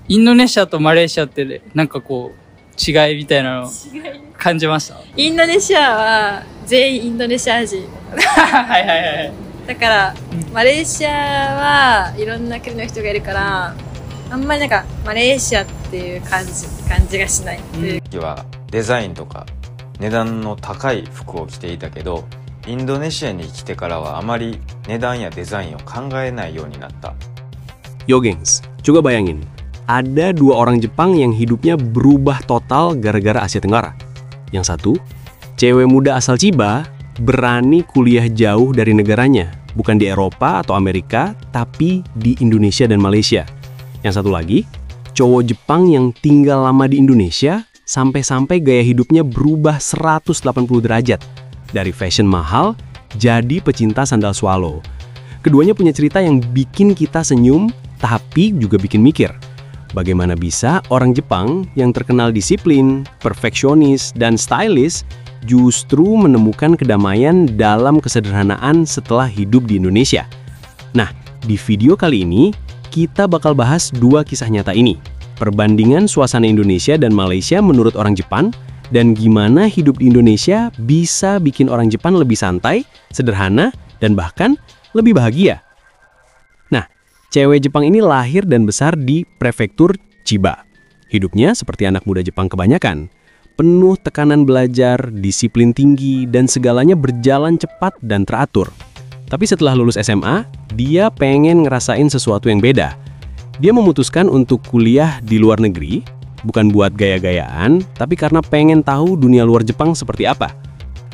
インドネシアとマレーシアってなんかこう違いみたいなの感じました？インドネシアは全員インドネシア人。はいはいはい。だから、マレーシアはいろんな国の人がいるから、あんまりなんかマレーシアっていう感じがしない。時はデザインとか値段の高い服を着ていたけど、インドネシアに来てからはあまり値段やデザインを考えないようになった。Yo gengs, coba bayangin, ada dua orang Jepang yang hidupnya berubah total gara-gara Asia Tenggara. Yang satu, cewek muda asal Chiba, berani kuliah jauh dari negaranya, bukan di Eropa atau Amerika, tapi di Indonesia dan Malaysia. Yang satu lagi, cowok Jepang yang tinggal lama di Indonesia, sampai-sampai gaya hidupnya berubah 180 derajat. Dari fashion mahal, jadi pecinta sandal swallow. Keduanya punya cerita yang bikin kita senyum, tapi juga bikin mikir. Bagaimana bisa orang Jepang yang terkenal disiplin, perfeksionis, dan stylish justru menemukan kedamaian dalam kesederhanaan setelah hidup di Indonesia? Nah, di video kali ini, kita bakal bahas dua kisah nyata ini. Perbandingan suasana Indonesia dan Malaysia menurut orang Jepang, dan gimana hidup di Indonesia bisa bikin orang Jepang lebih santai, sederhana, dan bahkan lebih bahagia. Nah, cewek Jepang ini lahir dan besar di prefektur Chiba. Hidupnya seperti anak muda Jepang kebanyakan. Penuh tekanan belajar, disiplin tinggi, dan segalanya berjalan cepat dan teratur. Tapi setelah lulus SMA, dia pengen ngerasain sesuatu yang beda. Dia memutuskan untuk kuliah di luar negeri, bukan buat gaya-gayaan, tapi karena pengen tahu dunia luar Jepang seperti apa.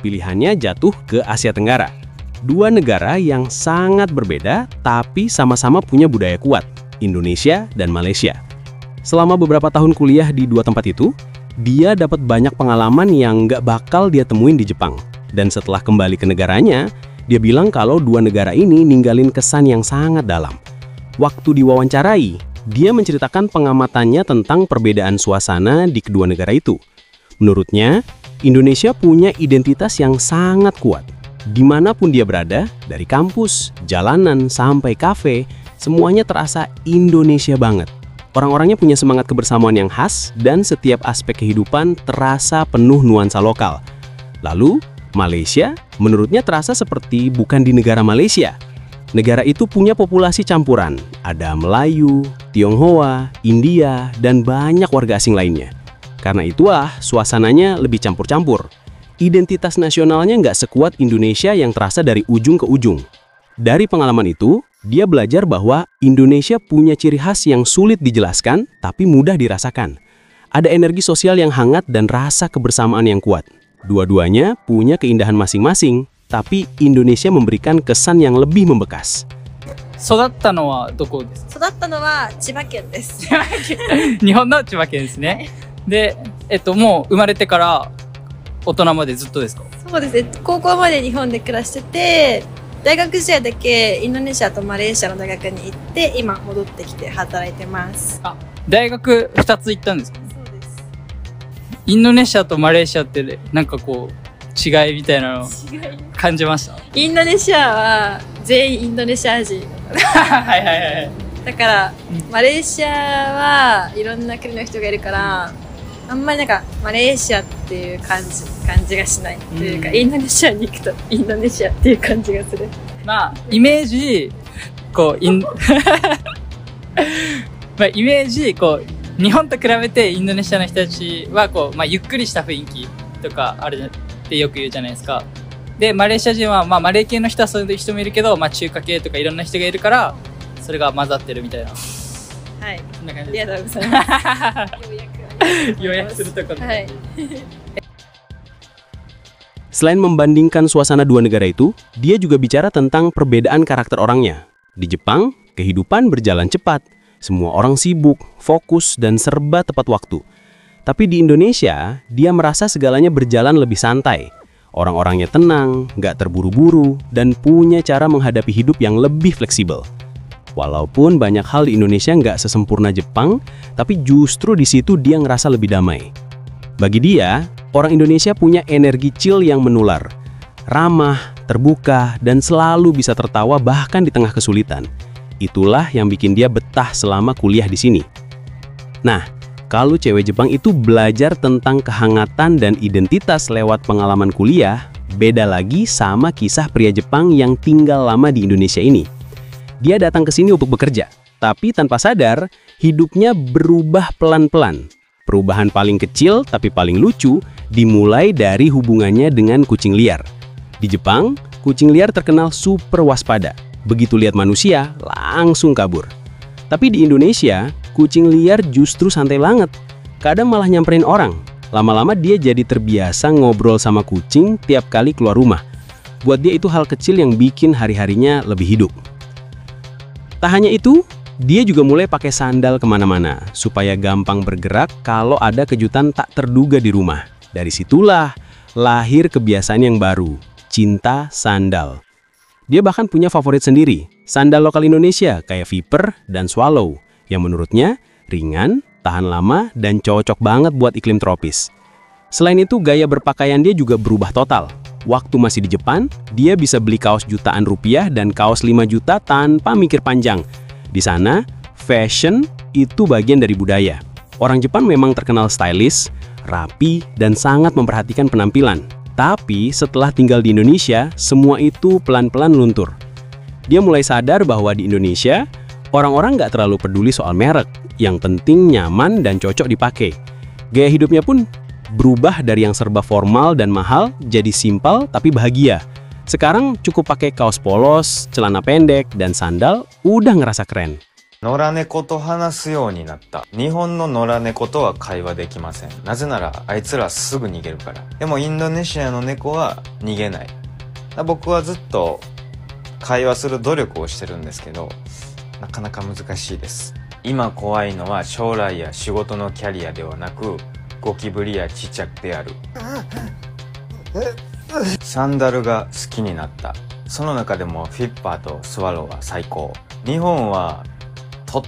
Pilihannya jatuh ke Asia Tenggara. Dua negara yang sangat berbeda, tapi sama-sama punya budaya kuat, Indonesia dan Malaysia. Selama beberapa tahun kuliah di dua tempat itu, dia dapat banyak pengalaman yang nggak bakal dia temuin di Jepang. Dan setelah kembali ke negaranya, dia bilang kalau dua negara ini ninggalin kesan yang sangat dalam. Waktu diwawancarai, dia menceritakan pengamatannya tentang perbedaan suasana di kedua negara itu. Menurutnya, Indonesia punya identitas yang sangat kuat. Dimanapun dia berada, dari kampus, jalanan, sampai kafe, semuanya terasa Indonesia banget. Orang-orangnya punya semangat kebersamaan yang khas, dan setiap aspek kehidupan terasa penuh nuansa lokal. Lalu, Malaysia, menurutnya terasa seperti bukan di negara Malaysia. Negara itu punya populasi campuran, ada Melayu, Tionghoa, India, dan banyak warga asing lainnya. Karena itulah, suasananya lebih campur-campur. Identitas nasionalnya nggak sekuat Indonesia yang terasa dari ujung ke ujung. Dari pengalaman itu, dia belajar bahwa Indonesia punya ciri khas yang sulit dijelaskan, tapi mudah dirasakan. Ada energi sosial yang hangat dan rasa kebersamaan yang kuat. Dua-duanya punya keindahan masing-masing, tapi Indonesia memberikan kesan yang lebih membekas. 育ったのはどこですか？育ったのは千葉県です。日本の千葉県ですね。で、もう生まれてから大人までずっとですか？そうですね。高校まで日本で暮らしてて、大学時代だけインドネシアとマレーシアの大学に行って、今戻ってきて働いてます。あ、大学2つ行ったんですか？そうです。インドネシアとマレーシアってなんかこう違いみたいなの感じました？インドネシアは全員インドネシア人。はいはいはい。だから、マレーシアはいろんな国の人がいるから、あんまりなんかマレーシアっていう感じがしないというか、インドネシアに行くとインドネシアっていう感じがする。まあイメージこうまあイメージこう日本と比べてインドネシアの人たちはこうまあゆっくりした雰囲気とかあるってよく言うじゃないですか。でマレーシア人はまあマレー系の人はそういう人もいるけど、まあ中華系とかいろんな人がいるからそれが混ざってるみたいな。はい。そんな感じありです。がとうございます。要約するところ。はい。 Selain membandingkan suasana dua negara itu, dia juga bicara tentang perbedaan karakter orangnya. Di Jepang, kehidupan berjalan cepat. Semua orang sibuk, fokus, dan serba tepat waktu. Tapi di Indonesia, dia merasa segalanya berjalan lebih santai. Orang-orangnya tenang, nggak terburu-buru, dan punya cara menghadapi hidup yang lebih fleksibel. Walaupun banyak hal di Indonesia nggak sesempurna Jepang, tapi justru di situ dia ngerasa lebih damai. Bagi dia, orang Indonesia punya energi chill yang menular. Ramah, terbuka, dan selalu bisa tertawa bahkan di tengah kesulitan. Itulah yang bikin dia betah selama kuliah di sini. Nah, kalau cewek Jepang itu belajar tentang kehangatan dan identitas lewat pengalaman kuliah, beda lagi sama kisah pria Jepang yang tinggal lama di Indonesia ini. Dia datang ke sini untuk bekerja, tapi tanpa sadar, hidupnya berubah pelan-pelan. Perubahan paling kecil tapi paling lucu dimulai dari hubungannya dengan kucing liar. Di Jepang, kucing liar terkenal super waspada. Begitu lihat manusia, langsung kabur. Tapi di Indonesia, kucing liar justru santai banget. Kadang malah nyamperin orang. Lama-lama dia jadi terbiasa ngobrol sama kucing tiap kali keluar rumah. Buat dia itu hal kecil yang bikin hari-harinya lebih hidup. Tak hanya itu, dia juga mulai pakai sandal kemana-mana, supaya gampang bergerak kalau ada kejutan tak terduga di rumah. Dari situlah lahir kebiasaan yang baru, cinta sandal. Dia bahkan punya favorit sendiri, sandal lokal Indonesia kayak Viper dan Swallow, yang menurutnya ringan, tahan lama, dan cocok banget buat iklim tropis. Selain itu, gaya berpakaian dia juga berubah total. Waktu masih di Jepang, dia bisa beli kaos jutaan rupiah dan kaos 5 juta tanpa mikir panjang. Di sana, fashion itu bagian dari budaya. Orang Jepang memang terkenal stylish, rapi, dan sangat memperhatikan penampilan. Tapi setelah tinggal di Indonesia, semua itu pelan-pelan luntur. Dia mulai sadar bahwa di Indonesia, orang-orang nggak terlalu peduli soal merek. Yang penting nyaman dan cocok dipakai. Gaya hidupnya pun berubah dari yang serba formal dan mahal jadi simpel tapi bahagia. Sekarang cukup pakai kaos polos, celana pendek, dan sandal, udah ngerasa keren. 野良猫と話すようになった。日本の野良猫とは会話できません。なぜならあいつらすぐ逃げるから。でもインドネシアの猫は逃げない。僕はずっと会話する努力をしてるんですけど、なかなか難しいです。今怖いのは将来や仕事のキャリアではなく、ゴキブリやちっちゃくである。サンダルが好きになった。その中でもフィッパーとスワローは最高。日本はとっ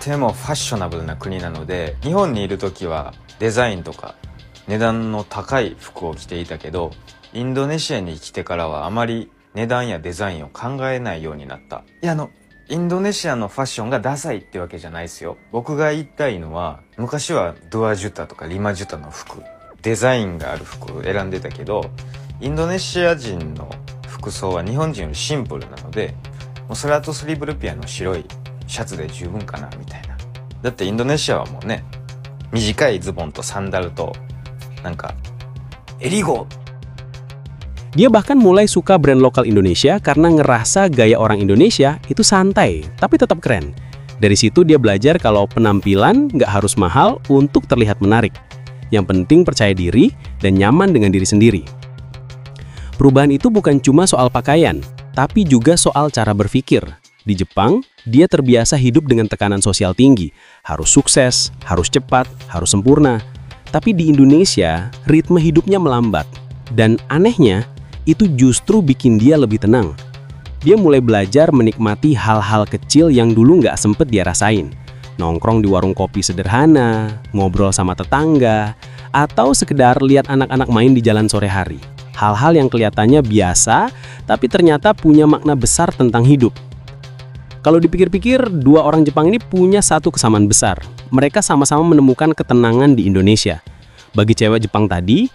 てもファッショナブルな国なので、日本にいる時はデザインとか値段の高い服を着ていたけど、インドネシアに来てからはあまり値段やデザインを考えないようになった。いやインドネシアのファッションがダサいってわけじゃないですよ。僕が言いたいのは、昔はドアジュタとかリマジュタの服、デザインがある服を選んでたけど、インドネシア人の服装は日本人よりシンプルなので、もうそれあとスリーブルピアの白いシャツで十分かなみたいな。だってインドネシアはもうね、短いズボンとサンダルとなんか襟ゴ。 Dia bahkan mulai suka brand lokal Indonesia karena ngerasa gaya orang Indonesia itu santai, tapi tetap keren. Dari situ dia belajar kalau penampilan nggak harus mahal untuk terlihat menarik. Yang penting percaya diri dan nyaman dengan diri sendiri. Perubahan itu bukan cuma soal pakaian, tapi juga soal cara berpikir. Di Jepang, dia terbiasa hidup dengan tekanan sosial tinggi. Harus sukses, harus cepat, harus sempurna. Tapi di Indonesia, ritme hidupnya melambat. Dan anehnya, itu justru bikin dia lebih tenang. Dia mulai belajar menikmati hal-hal kecil yang dulu nggak sempet dia rasain. Nongkrong di warung kopi sederhana, ngobrol sama tetangga, atau sekedar lihat anak-anak main di jalan sore hari. Hal-hal yang kelihatannya biasa, tapi ternyata punya makna besar tentang hidup. Kalau dipikir-pikir, dua orang Jepang ini punya satu kesamaan besar. Mereka sama-sama menemukan ketenangan di Indonesia. Bagi cewek Jepang tadi,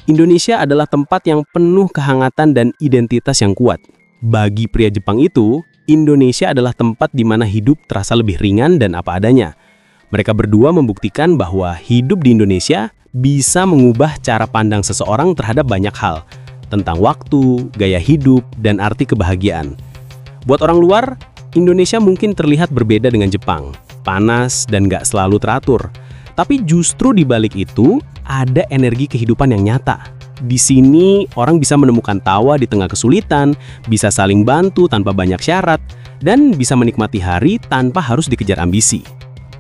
Indonesia adalah tempat yang penuh kehangatan dan identitas yang kuat. Bagi pria Jepang itu, Indonesia adalah tempat di mana hidup terasa lebih ringan dan apa adanya. Mereka berdua membuktikan bahwa hidup di Indonesia bisa mengubah cara pandang seseorang terhadap banyak hal, tentang waktu, gaya hidup, dan arti kebahagiaan. Buat orang luar, Indonesia mungkin terlihat berbeda dengan Jepang, panas dan gak selalu teratur. Tapi justru di balik itu, ada energi kehidupan yang nyata. Di sini, orang bisa menemukan tawa di tengah kesulitan, bisa saling bantu tanpa banyak syarat, dan bisa menikmati hari tanpa harus dikejar ambisi.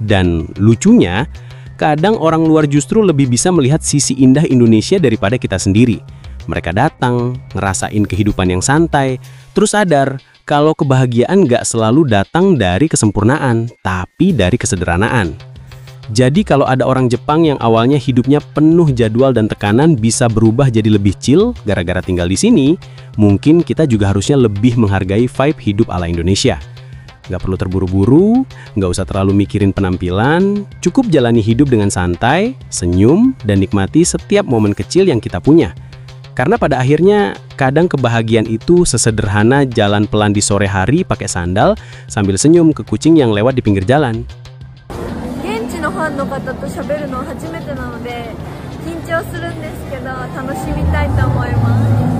Dan lucunya, kadang orang luar justru lebih bisa melihat sisi indah Indonesia daripada kita sendiri. Mereka datang, ngerasain kehidupan yang santai, terus sadar kalau kebahagiaan gak selalu datang dari kesempurnaan, tapi dari kesederhanaan. Jadi kalau ada orang Jepang yang awalnya hidupnya penuh jadwal dan tekanan bisa berubah jadi lebih chill gara-gara tinggal di sini, mungkin kita juga harusnya lebih menghargai vibe hidup ala Indonesia. Nggak perlu terburu-buru, nggak usah terlalu mikirin penampilan, cukup jalani hidup dengan santai, senyum, dan nikmati setiap momen kecil yang kita punya. Karena pada akhirnya, kadang kebahagiaan itu sesederhana jalan pelan di sore hari pakai sandal sambil senyum ke kucing yang lewat di pinggir jalan. 現地のファンの方と喋るのは初めてなので緊張するんですけど楽しみたいと思います。